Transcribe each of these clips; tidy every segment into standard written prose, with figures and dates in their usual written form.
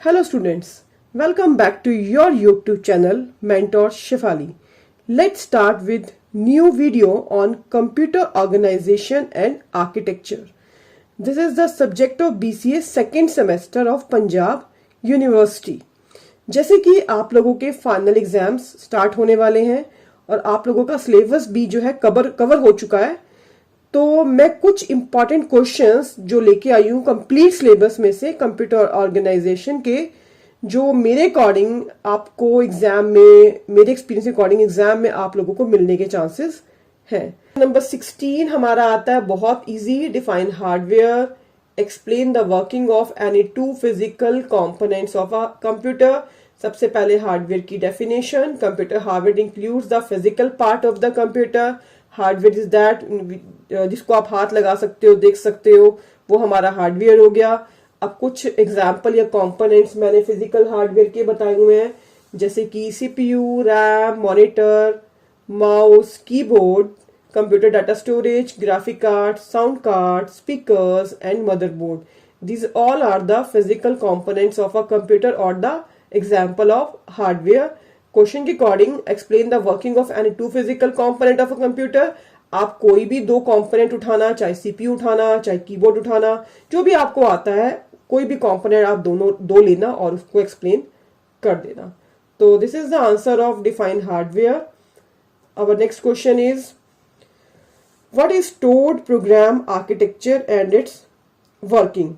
Hello students, welcome back to your YouTube channel Mentor Shefali. Let's start with new video on computer organization and architecture. This is the subject of BCA second semester of Punjab University. जैसे कि आप लोगों के final exams start होने वाले हैं और आप लोगों का सिलेबस भी जो है कवर हो चुका है, तो मैं कुछ इंपॉर्टेंट क्वेश्चंस जो लेके आई हूँ कंप्लीट सिलेबस में से कंप्यूटर ऑर्गेनाइजेशन के, जो मेरे अकॉर्डिंग आपको एग्जाम में, मेरे एक्सपीरियंस के अकॉर्डिंग एग्जाम में आप लोगों को मिलने के चांसेस हैं। नंबर 16 हमारा आता है बहुत easy, define hardware, explain the working of any two physical components of a computer. सबसे पहले हार्डवेयर की definition, computer hardware includes the physical part of the computer. Hardware is that जिसको आप हाथ लगा सकते हो, देख सकते हो, वो हमारा हार्डवेयर हो गया। अब कुछ एग्जाम्पल या कंपोनेंट्स मैंने फिजिकल हार्डवेयर के बताए हुए हैं, जैसे कि CPU, RAM, monitor, mouse, keyboard, computer data storage, graphic card, sound card, speakers and motherboard. These all are the physical components of a computer or the example of hardware. Question के according explain the working of any two physical component of a computer. आप कोई भी दो component उठाना, चाहे CPU उठाना, चाहे keyboard उठाना, जो भी आपको आता है, कोई भी कंपोनेंट आप दो लेना और उसको एक्सप्लेन कर देना. तो this is the answer of define hardware. Our next question is what is stored program architecture and it's working.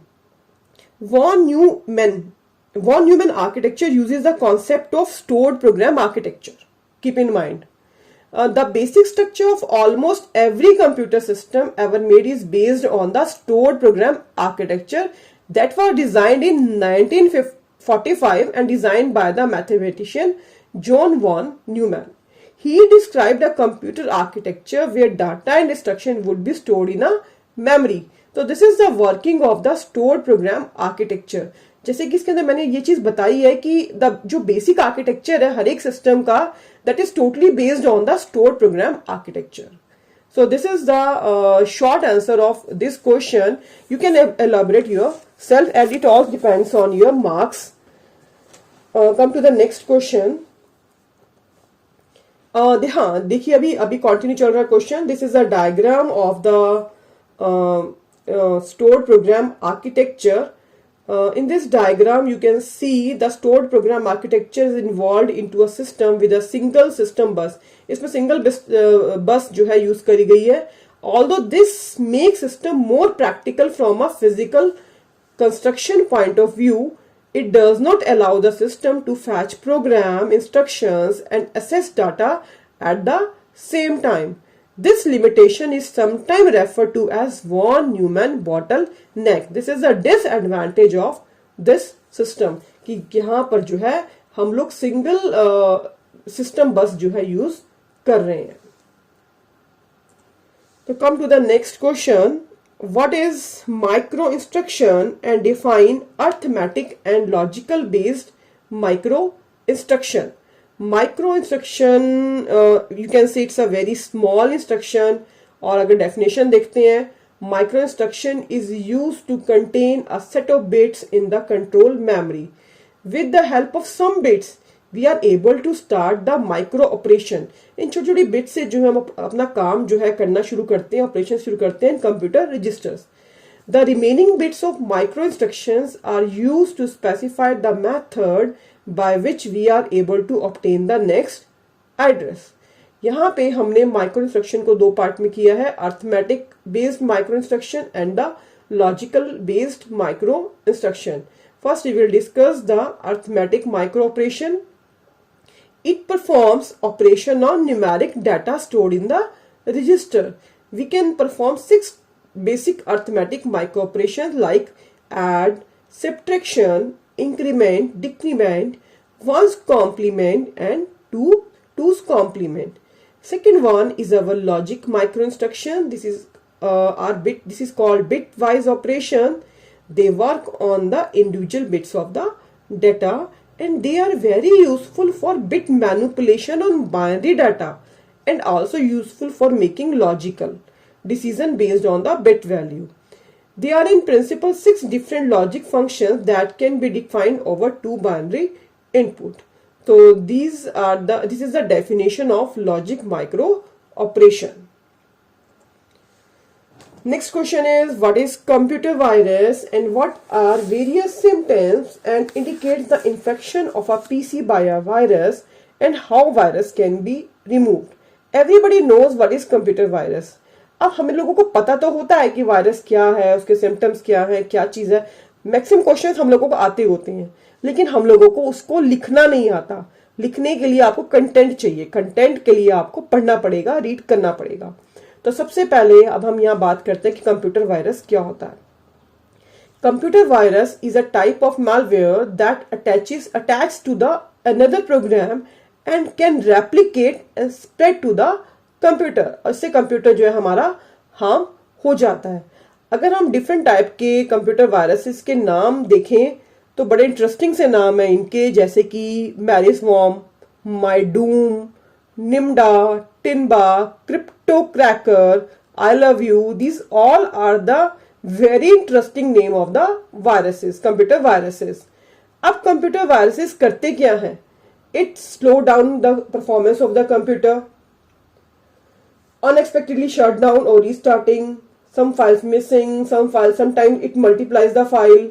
Von Neumann architecture uses the concept of stored program architecture. Keep in mind, the basic structure of almost every computer system ever made is based on the stored program architecture that was designed in 1945 and designed by the mathematician John von Neumann. He described a computer architecture where data and instruction would be stored in a memory. तो this is the working of the stored program architecture. जैसे कि इसके अंदर मैंने ये चीज बताई है कि जो बेसिक आर्किटेक्चर है हर एक सिस्टम का, that is totally based on the stored program architecture. So this is the short answer of this question. You can elaborate yourself and it all depends on your marks. Come to the next question. हाँ देखिए, अभी continue चल रहा है question. This is a diagram of the stored program architecture. In this diagram you can see the stored program architecture is involved into a system with a single system bus. इसमें single bus जो है use करी गई है. Although this makes system more practical from a physical construction point of view, it does not allow the system to fetch program instructions and access data at the same time. This limitation is sometimes referred to as von Neumann bottleneck. This is a disadvantage of this system. कि यहाँ पर जो है हम लोग single system बस जो है यूज कर रहे हैं. तो come to the next question. What is micro instruction and define arithmetic and logical based micro instruction. Micro instruction you can say it's a very small instruction. और अगर definition देखते हैं, micro instruction is used to contain a set of bits in the control memory. With the help of some bits we are able to start the micro operation. इन छोटी छोटी bits से जो हम अपना काम जो है करना शुरू करते हैं, ऑपरेशन शुरू करते हैं computer registers. The remaining bits of micro instructions are used to specify the method by which we are able to obtain the next address. यहाँ पे हमने माइक्रो इंस्ट्रक्शन को दो पार्ट में किया है, arithmetic based micro instruction and the logical based micro instruction. First we will discuss the arithmetic micro operation. It performs operation on numeric data stored in the register. We can perform 6 basic arithmetic micro operations like add, subtraction, increment, decrement, ones complement and twos complement. Second one is our logic micro instruction. This is called bitwise operation. They work on the individual bits of the data and they are very useful for bit manipulation on binary data and also useful for making logical decision based on the bit value. There are in principle 6 different logic functions that can be defined over 2 binary input. So this is the definition of logic micro operation. Next question is, what is computer virus and what are various symptoms and indicates the infection of a PC by a virus and how virus can be removed. Everybody knows what is computer virus. अब हम लोगों को पता तो होता है कि virus क्या है, उसके सिम्टम्स क्या है, क्या चीज है. मैक्सिमम क्वेश्चंस हम लोगों को आते होते हैं, लेकिन हम लोगों को उसको लिखना नहीं आता. लिखने के लिए आपको कंटेंट चाहिए. कंटेंट के लिए आपको पढ़ना पड़ेगा, रीड करना पड़ेगा. तो सबसे पहले अब हम यहाँ बात करते हैं कि कंप्यूटर वायरस क्या होता है. Computer virus is a type of malware that attached to the another program and can replicate and spread to the computer. इससे कंप्यूटर जो है हमारा हार्म हो जाता है. अगर हम डिफरेंट टाइप के कंप्यूटर वायरसेस के नाम देखें तो बड़े इंटरेस्टिंग से नाम है इनके, जैसे कि Melissa worm, Mydoom, Nimda, Tinba, crypto cracker, I love you. These all are the very interesting name of the viruses, computer viruses. अब कंप्यूटर वायरसेस करते क्या है? It slow down the performance of the computer, unexpectedly shut down or restarting, some files missing, sometimes it multiplies the file,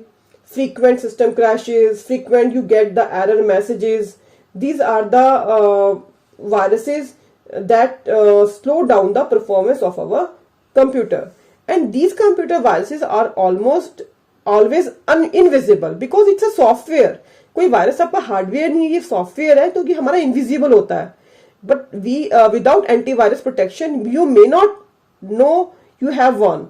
frequent system crashes, frequent you get the error messages. These are the viruses that slow down the performance of our computer, and these computer viruses are almost always invisible because it's a software. कोई virus आपका hardware नहीं है, ये software है, तो कि हमारा invisible होता है. But without antivirus protection, you may not know you have one.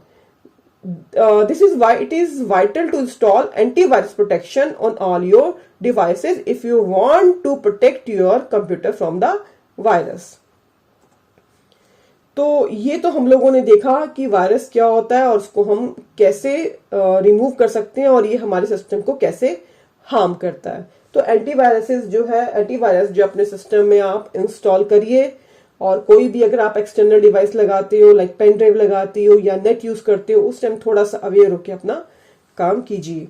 This is why it is vital to install antivirus protection on all your devices if you want to protect your computer from the virus. तो ये तो हम लोगों ने देखा कि virus क्या होता है और उसको हम कैसे रिमूव कर सकते हैं और ये हमारे सिस्टम को कैसे हार्म करता है. तो एंटीवायरसेस जो है, एंटीवायरस जो अपने सिस्टम में आप इंस्टॉल करिए, और कोई भी अगर आप एक्सटर्नल डिवाइस लगाते हो, लाइक पेन ड्राइव लगाते हो या नेट यूज करते हो, उस टाइम थोड़ा सा अवेयर होकर अपना काम कीजिए.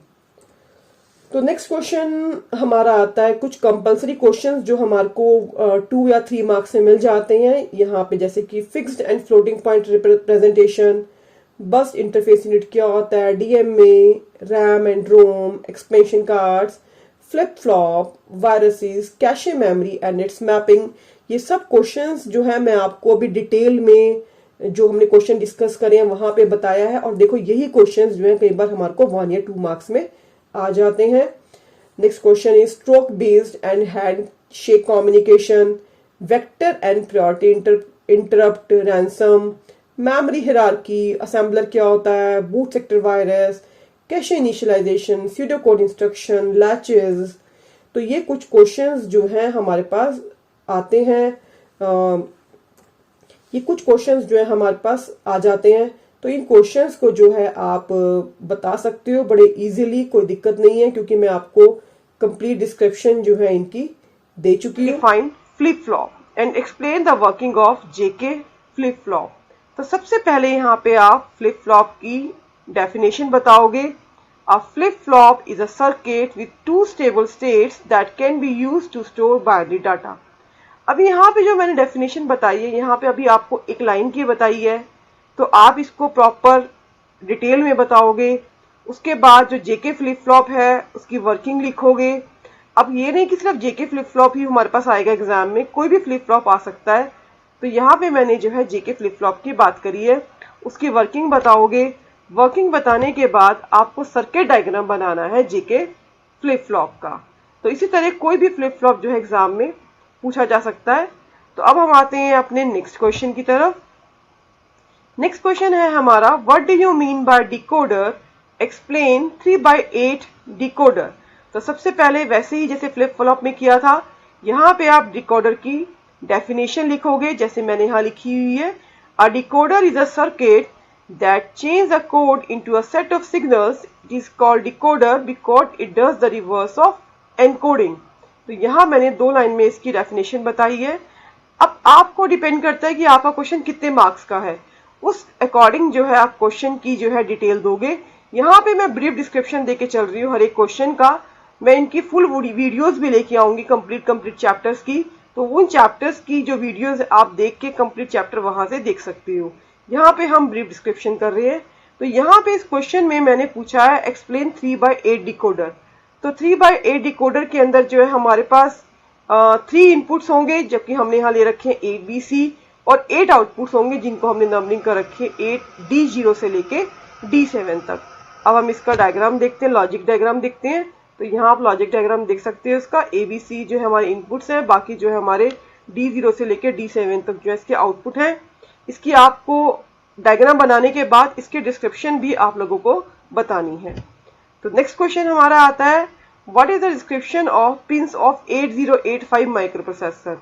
तो नेक्स्ट क्वेश्चन हमारा आता है कुछ कंपलसरी क्वेश्चंस जो हमारे को 2 या 3 मार्क्स से मिल जाते हैं यहाँ पे, जैसे कि fixed and floating point representation, bus interface unit क्या होता है, DMA, RAM and ROM, expansion cards, flip flop, viruses, cache memory and its mapping. ये सब क्वेश्चंस जो है मैं आपको अभी डिटेल में जो हमने क्वेश्चन डिस्कस करे हैं वहां पे बताया है. और देखो यही क्वेश्चंस जो है कई बार हमारे को 1 या 2 मार्क्स में आ जाते हैं. Next question is strobe based and handshake communication, vector and priority interrupt, ransom, memory hierarchy, assembler क्या होता है, boot sector virus, cache initialization, pseudo code instruction, latches. तो ये कुछ क्वेश्चंस जो हैं हमारे पास आते हैं, ये कुछ क्वेश्चंस जो है हमारे पास आ जाते हैं. तो इन क्वेश्चंस को जो है आप बता सकते हो बड़े इजीली, कोई दिक्कत नहीं है, क्योंकि मैं आपको कंप्लीट डिस्क्रिप्शन जो है इनकी दे चुकी हूँ. Find flip flop and explain the working of JK flip flop. तो सबसे पहले यहाँ पे आप फ्लिप फ्लॉप की डेफिनेशन बताओगे. A flip-flop is a circuit with 2 stable states that can be used to store binary data. अभी यहाँ पे जो मैंने डेफिनेशन बताई है, यहाँ पे अभी आपको एक लाइन की बताई है, तो आप इसको प्रॉपर डिटेल में बताओगे. उसके बाद जो जेके फ्लिप फ्लॉप है उसकी वर्किंग लिखोगे. अब ये नहीं कि सिर्फ जेके फ्लिप फ्लॉप ही हमारे पास आएगा एग्जाम में, कोई भी फ्लिप फ्लॉप आ सकता है. तो यहाँ पे मैंने जो है जेके फ्लिप फ्लॉप की बात करी है, उसकी वर्किंग बताओगे. वर्किंग बताने के बाद आपको सर्किट डायग्राम बनाना है जेके फ्लिप फ्लॉप का. तो इसी तरह कोई भी फ्लिप फ्लॉप जो है एग्जाम में पूछा जा सकता है. तो अब हम आते हैं अपने नेक्स्ट क्वेश्चन की तरफ. नेक्स्ट क्वेश्चन है हमारा, what do you mean bye decoder, explain 3/8 decoder. तो सबसे पहले वैसे ही जैसे फ्लिप फ्लॉप में किया था, यहाँ पे आप डिकोडर की डेफिनेशन लिखोगे जैसे मैंने यहाँ लिखी हुई है. A decoder is a circuit that change the code into a set of signals. It is called decoder because it does the reverse of encoding. तो यहाँ मैंने 2 लाइन में इसकी डेफिनेशन बताई है. अब आपको डिपेंड करता है कि आपका क्वेश्चन कितने मार्क्स का है, उस अकॉर्डिंग जो है आप क्वेश्चन की जो है डिटेल दोगे यहाँ पे मैं ब्रीफ डिस्क्रिप्शन देके चल रही हूँ हर एक क्वेश्चन का। मैं इनकी फुल वीडियोस भी लेके आऊंगी कंप्लीट चैप्टर्स की, तो उन चैप्टर्स की जो वीडियोस आप देख के कंप्लीट चैप्टर वहां से देख सकते हो। यहाँ पे हम ब्रीफ डिस्क्रिप्शन कर रहे हैं। तो यहाँ पे इस क्वेश्चन में मैंने पूछा है एक्सप्लेन 3/8 डिकोडर। तो 3/8 डिकोडर के अंदर जो है हमारे पास 3 इनपुट्स होंगे, जबकि हमने यहाँ ले रखे हैं ABC, और 8 आउटपुट्स होंगे जिनको हमने नंबरिंग कर रखी है 8D0 से लेके D7 तक। अब हम इसका डायग्राम देखते हैं, लॉजिक डायग्राम देखते हैं। तो यहाँ आप लॉजिक डायग्राम देख सकते हैं उसका। ABC जो है हमारे इनपुट्स हैं, बाकी जो है हमारे D0 से लेके D7 तक जो है इसके आउटपुट हैं। इसकी आपको डायग्राम बनाने के बाद इसकी डिस्क्रिप्शन भी आप लोगों को बतानी है। तो नेक्स्ट क्वेश्चन हमारा आता है what is the description of pins of 8085 micro processor.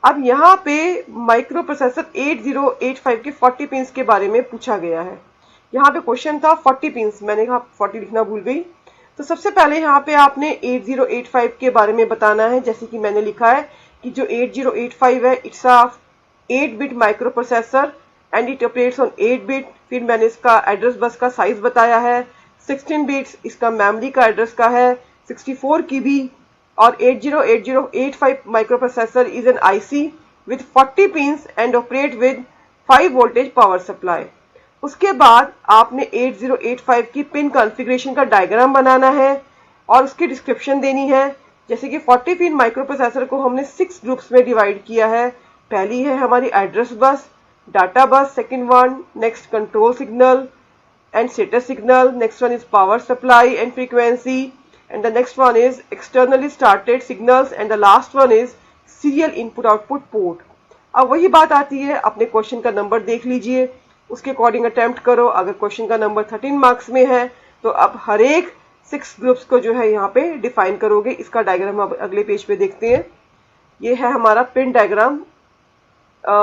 अब यहाँ पे माइक्रो प्रोसेसर 8085 के 40 पिंस के बारे में पूछा गया है। यहाँ पे क्वेश्चन था 40 पिंस, मैंने कहा 40 लिखना भूल गई। तो सबसे पहले यहाँ पे आपने 8085 के बारे में बताना है। जैसे कि मैंने लिखा है कि जो 8085 है it's a eight bit microprocessor and it operates on 8 bit. फिर मैंने इसका एड्रेस बस का साइज बताया है 16 बिट्स, इसका मेमोरी का एड्रेस का है 64 KB, और 8085 microprocessor is an IC with 40 pins and operate with 5 voltage power supply. उसके बाद आपने 8085 की पिन कॉन्फ़िगरेशन का डायग्राम बनाना है और उसकी डिस्क्रिप्शन देनी है। जैसे कि 40 पिन माइक्रोप्रोसेसर को हमने 6 ग्रुप्स में डिवाइड किया है। पहली है हमारी एड्रेस बस, डाटा बस, second one, next control signal and status signal, next one is power supply and frequency, and the next one is externally started signals, and the last one is serial input output port। अब वही बात आती है, अपने question का number देख लीजिए, उसके अकॉर्डिंग अटेम्प्ट करो। अगर क्वेश्चन का नंबर 13 मार्क्स में है तो अब हर एक 6 ग्रुप्स को जो है यहाँ पे डिफाइन करोगे। इसका डायग्राम अब अगले पेज पे देखते हैं। ये है हमारा पिन डायग्राम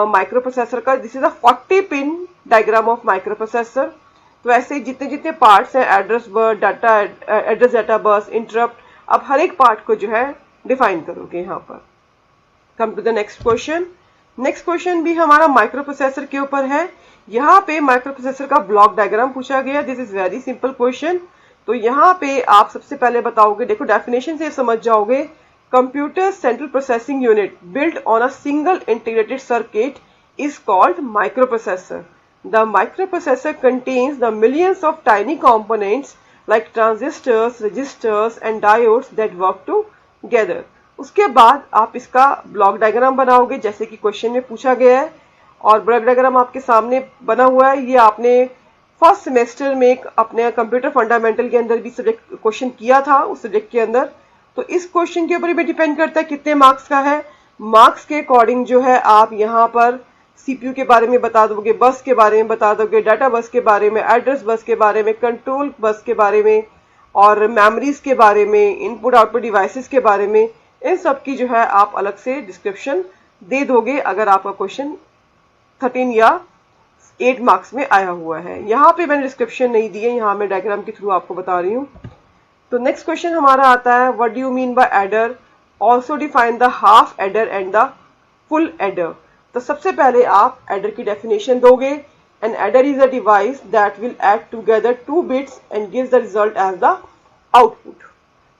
माइक्रो प्रोसेसर का। This is a 40 pin diagram of micro processor. तो ऐसे जितने जितने पार्ट्स हैं, एड्रेस बस, डाटा बस, इंटरप्ट, अब हर एक पार्ट को जो है डिफाइन करोगे यहाँ पर। Come to the next question. Next question भी हमारा माइक्रो प्रोसेसर के ऊपर है। यहाँ पे माइक्रो प्रोसेसर का ब्लॉक डायग्राम पूछा गया। This is very simple question. तो यहाँ पे आप सबसे पहले बताओगे, देखो डेफिनेशन से समझ जाओगे, computer central processing unit built on a single integrated circuit is called micro processor. The microprocessor contains the millions of tiny components like transistors, resistors and diodes that work together। उसके बाद आप इसका block diagram बनाओगे जैसे कि question में पूछा गया है, और ब्लॉक डायग्राम आपके सामने बना हुआ है। ये आपने फर्स्ट सेमेस्टर में अपने कंप्यूटर फंडामेंटल के अंदर भी सब्जेक्ट क्वेश्चन किया था, उस सब्जेक्ट के अंदर। तो इस क्वेश्चन के ऊपर भी डिपेंड करता है कितने मार्क्स का है। मार्क्स के अकॉर्डिंग जो है आप यहाँ पर CPU के बारे में बता दोगे, बस के बारे में बता दोगे, डाटा बस के बारे में, एड्रेस बस के बारे में, कंट्रोल बस के बारे में, और मेमोरीज के बारे में, इनपुट आउटपुट डिवाइसेस के बारे में। इन सब की जो है आप अलग से डिस्क्रिप्शन दे दोगे अगर आपका क्वेश्चन 13 या 8 मार्क्स में आया हुआ है। यहाँ पे मैंने डिस्क्रिप्शन नहीं दी है, यहाँ मैं डायग्राम के थ्रू आपको बता रही हूँ। तो नेक्स्ट क्वेश्चन हमारा आता है what do you mean by adder, also define the half adder and the full adder. तो सबसे पहले आप एडर की डेफिनेशन दोगे। An adder is a device that will add together 2 bits and gives the result as the output.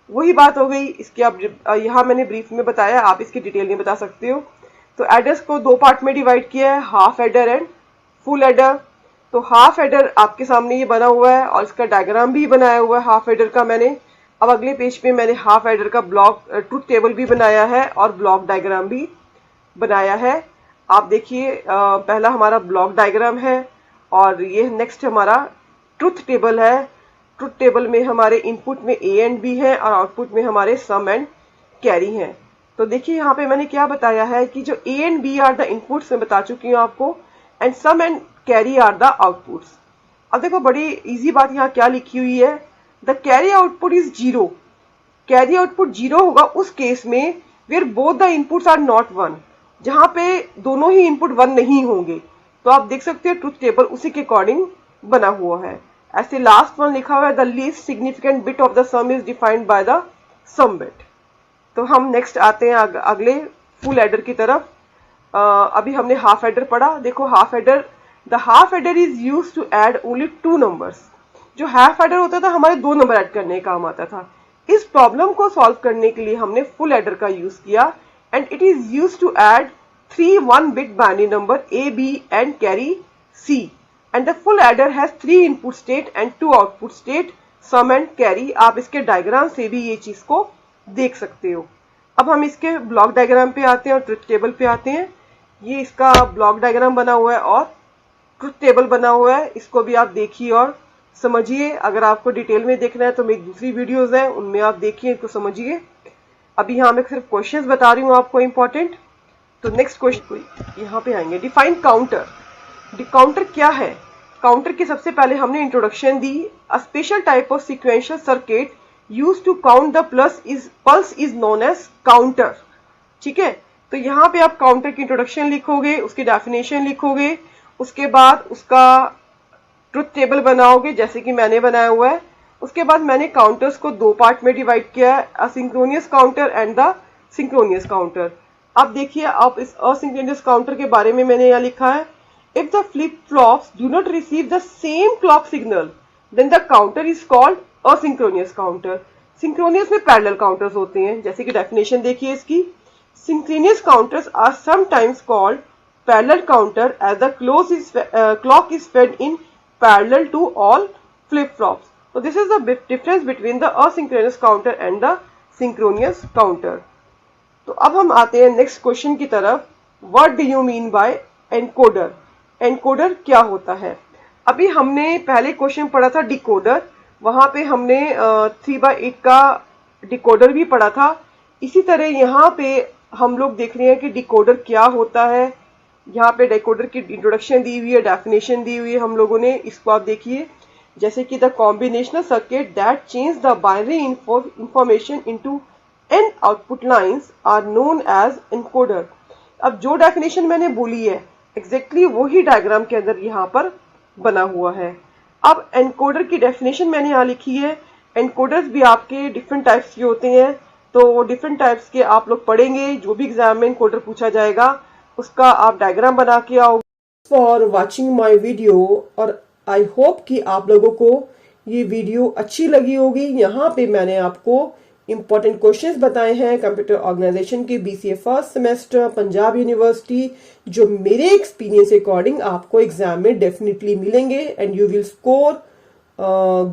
वही बात हो गई। इसकी आप यहाँ मैंने ब्रीफ में बताया, आप इसकी डिटेल में बता सकते हो। तो एडर्स को 2 पार्ट में डिवाइड किया है, half adder and full adder. तो हाफ एडर आपके सामने ये बना हुआ है और इसका डायग्राम भी बनाया हुआ है हाफ एडर का मैंने। अब अगले पेज पे मैंने हाफ एडर का ब्लॉक ट्रुथ टेबल भी बनाया है और ब्लॉक डायग्राम भी बनाया है। आप देखिए पहला हमारा ब्लॉक डायग्राम है और ये नेक्स्ट हमारा ट्रुथ टेबल है। ट्रुथ टेबल में हमारे इनपुट में A एंड B है और आउटपुट में हमारे सम एंड कैरी हैं। तो देखिए यहाँ पे मैंने क्या बताया है कि जो A and B are the inputs मैं बता चुकी हूँ आपको, and sum and carry are the outputs. अब देखो बड़ी इजी बात यहाँ क्या लिखी हुई है, the carry output is 0। Carry output 0 होगा उस केस में where both the inputs are not 1, जहां पे दोनों ही इनपुट 1 नहीं होंगे। तो आप देख सकते हैं ट्रुथ टेबल उसी के अकॉर्डिंग बना हुआ है। ऐसे लास्ट वन लिखा हुआ है the least significant bit of the sum is defined by the sum bit. तो हम नेक्स्ट आते हैं अगले फुल एडर की तरफ। अभी हमने हाफ एडर पढ़ा। देखो half adder, the half adder is used to add only 2 numbers. जो हाफ एडर होता था हमारे 2 नंबर ऐड करने का काम आता था। इस प्रॉब्लम को सॉल्व करने के लिए हमने फुल एडर का यूज किया and it is use to add 3 1 bit binary number A, B and carry C and the full adder has 3 input state and 2 output state sum and carry। आप इसके diagram से भी ये चीज को देख सकते हो। अब हम इसके ब्लॉक डायग्राम पे आते हैं और ट्रुथ टेबल पे आते हैं। ये इसका ब्लॉक डायग्राम बना हुआ है और ट्रुथ टेबल बना हुआ है, इसको भी आप देखिए और समझिए। अगर आपको डिटेल में देखना है तो मेरी दूसरी वीडियोस हैं, उनमें आप देखिए, इसको समझिए। अभी यहाँ मैं सिर्फ क्वेश्चंस बता रही हूँ आपको इंपॉर्टेंट। तो नेक्स्ट क्वेश्चन यहाँ पे आएंगे, डिफाइन काउंटर। काउंटर क्या है? काउंटर के सबसे पहले हमने इंट्रोडक्शन दी। A special type of sequential circuit use to count the pulse is known as counter. ठीक है, तो यहाँ पे आप काउंटर की इंट्रोडक्शन लिखोगे, उसकी डेफिनेशन लिखोगे, उसके बाद उसका ट्रुथ टेबल बनाओगे जैसे कि मैंने बनाया हुआ है। उसके बाद मैंने काउंटर्स को 2 पार्ट में डिवाइड किया है, asynchronous counter and the synchronous counter. अब देखिए, आप इस असिंक्रोनियस काउंटर के बारे में मैंने यहाँ लिखा है, if the flip flops do not receive the same clock signal then the counter is called asynchronous counter. Synchronous में पैरेलल काउंटर्स होते हैं, जैसे कि डेफिनेशन देखिए इसकी। Synchronous counters are sometimes called parallel counter as the clock is fed in parallel to all flip flops. So this is the difference between the asynchronous counter and the synchronous counter। तो अब हम आते हैं next question की तरफ। What do you mean by encoder? Encoder क्या होता है? अभी हमने पहले क्वेश्चन पढ़ा था डिकोडर, वहां पे हमने 3/8 का डिकोडर भी पढ़ा था। इसी तरह यहाँ पे हम लोग देख रहे हैं कि डिकोडर क्या होता है। यहाँ पे डिकोडर की इंट्रोडक्शन दी हुई है, डेफिनेशन दी हुई है हम लोगों ने, इसको आप देखिए। जैसे कि the combinational circuit that change the binary information into n output lines are known as encoder. अब जो डेफिनेशन मैंने बोली है एग्जैक्टली वही डायग्राम के अंदर यहाँ पर बना हुआ है। अब एनकोडर की डेफिनेशन मैंने यहाँ लिखी है। एनकोडर्स भी आपके डिफरेंट टाइप्स के होते हैं, तो डिफरेंट टाइप्स के आप लोग पढ़ेंगे। जो भी एग्जाम में एनकोडर पूछा जाएगा उसका आप डायग्राम बना के आओगे। फॉर वॉचिंग माई वीडियो, और आई होप कि आप लोगों को ये वीडियो अच्छी लगी होगी। यहाँ पे मैंने आपको इंपॉर्टेंट क्वेश्चंस बताए हैं कंप्यूटर ऑर्गेनाइजेशन के BCA first semester Punjab university, जो मेरे एक्सपीरियंस के अकॉर्डिंग आपको एग्जाम में डेफिनेटली मिलेंगे and you will score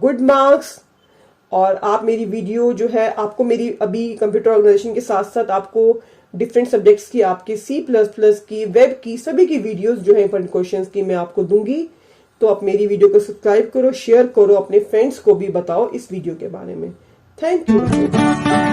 good marks. और आप मेरी वीडियो जो है, आपको मेरी अभी कंप्यूटर ऑर्गेनाइजेशन के साथ साथ आपको डिफरेंट सब्जेक्ट्स की, आपके C++ की, वेब की, सभी की वीडियोस जो है इंपॉर्टेंट क्वेश्चंस की मैं आपको दूंगी। तो आप मेरी वीडियो को सब्सक्राइब करो, शेयर करो, अपने फ्रेंड्स को भी बताओ इस वीडियो के बारे में। Thank you.